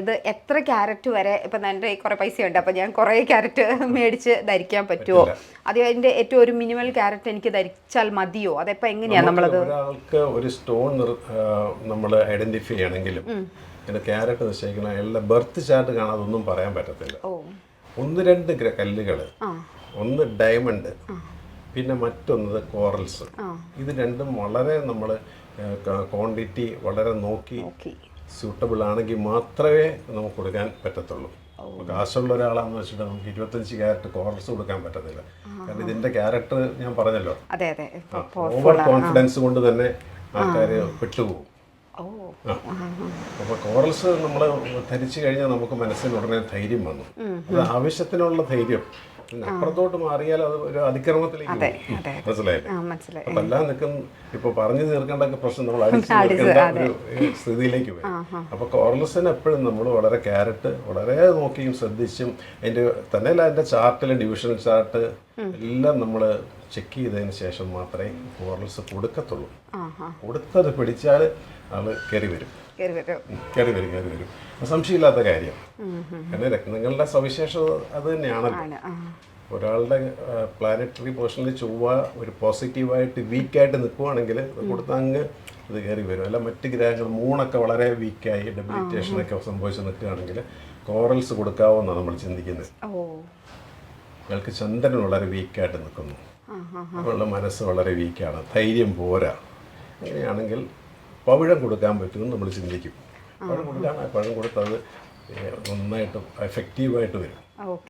ഇത് എത്ര ക്യാരറ്റ് വരെ ഇപ്പം എൻ്റെ കുറേ പൈസയുണ്ട്, അപ്പം ഞാൻ കുറേ ക്യാരറ്റ് മേടിച്ച് ധരിക്കാൻ പറ്റുമോ? അത് അതിൻ്റെ ഏറ്റവും ഒരു മിനിമൽ ക്യാരറ്റ് എനിക്ക് ധരിച്ചാൽ മതിയോ? അതെപ്പോൾ എങ്ങനെയാണ് നമ്മളത്? ഒരാൾക്ക് ഒരു സ്റ്റോൺ നമ്മൾ ഐഡന്റിഫൈ ചെയ്യണമെങ്കിലും ക്യാരറ്റ് നിശ്ചയിക്കണം, അയാളുടെ ബർത്ത് ചാർട്ട് കാണാതെ ഒന്നും പറയാൻ പറ്റത്തില്ല. 1-2 കല്ലുകൾ, ഒന്ന് ഡയമണ്ട്, പിന്നെ മറ്റൊന്നത് കോറൽസ്. ഇത് രണ്ടും വളരെ നമ്മൾ ക്വാണ്ടിറ്റി വളരെ നോക്കി സ്യൂട്ടബിൾ ആണെങ്കിൽ മാത്രമേ നമുക്ക് കൊടുക്കാൻ പറ്റത്തുള്ളൂ. കാശുള്ള ഒരാളാണെന്ന് വെച്ചിട്ട് നമുക്ക് 25 ക്യാരറ്റ് കോറൽസ് കൊടുക്കാൻ പറ്റത്തില്ല. കാരണം ഇതിന്റെ ക്യാരക്ടർ ഞാൻ പറഞ്ഞല്ലോ, ഓവർ കോൺഫിഡൻസ് കൊണ്ട് തന്നെ ആൾക്കാർ പെട്ടുപോകും. അപ്പോൾ കോറൽസ് നമ്മൾ ധരിച്ചു കഴിഞ്ഞാൽ നമുക്ക് മനസ്സിന് ഉടനെ ധൈര്യം വന്നു. അത് ആവശ്യത്തിനുള്ള ധൈര്യം. അപ്പുറത്തോട്ട് മാറിയാൽ അത് ഒരു അതിക്രമത്തിലേക്ക് മനസ്സിലായില്ലേ? അപ്പൊ എല്ലാം നിൽക്കുന്ന ഇപ്പൊ പറഞ്ഞു തീർക്കേണ്ട പ്രശ്നം നമ്മൾ അടിച്ചു തീർക്കേണ്ട ഒരു സ്ഥിതിയിലേക്ക് വരും. അപ്പൊ കോറൽസിന് എപ്പോഴും നമ്മൾ വളരെ ക്യാരറ്റ് വളരെ നോക്കിയും ശ്രദ്ധിച്ചും അതിന്റെ തന്നെയല്ല അതിന്റെ ചാർട്ടിലെ ഡിവിഷൻ ചാർട്ട് എല്ലാം നമ്മൾ ചെക്ക് ചെയ്തതിന് ശേഷം മാത്രമേ കോറൽസ് കൊടുക്കത്തുള്ളൂ. കൊടുത്തത് പിടിച്ചാൽ ആള് കയറി വരും. സംശയമില്ലാത്ത കാര്യം. കാരണം രത്നങ്ങളുടെ സവിശേഷത അത് തന്നെയാണല്ലോ. ഒരാളുടെ പ്ലാനറ്ററി പൊസിഷനിൽ ചൊവ്വ ഒരു പോസിറ്റീവായിട്ട് വീക്കായിട്ട് നിൽക്കുവാണെങ്കിൽ കൊടുത്ത അങ്ങ് ഇത് കയറി വരും. അല്ല മറ്റ് ഗ്രഹങ്ങൾ മൂണൊക്കെ വളരെ വീക്കായി ഡെബിലിറ്റേഷനൊക്കെ സംഭവിച്ച് നിൽക്കുകയാണെങ്കിൽ കോറൽസ് കൊടുക്കാവുന്നതാണ് നമ്മൾ ചിന്തിക്കുന്നത്. അയാൾക്ക് ചന്ദ്രൻ വളരെ വീക്കായിട്ട് നിൽക്കുന്നു, അവളുടെ മനസ്സ് വളരെ വീക്കാണ്, ധൈര്യം പോരാ. അങ്ങനെയാണെങ്കിൽ പവിഴം കൊടുക്കാൻ പറ്റുമെന്ന് നമ്മൾ ചിന്തിക്കും. പഴം കൊടുക്കാൻ പഴം കൊടുത്തത് നന്നായിട്ട് എഫക്റ്റീവായിട്ട് വരും.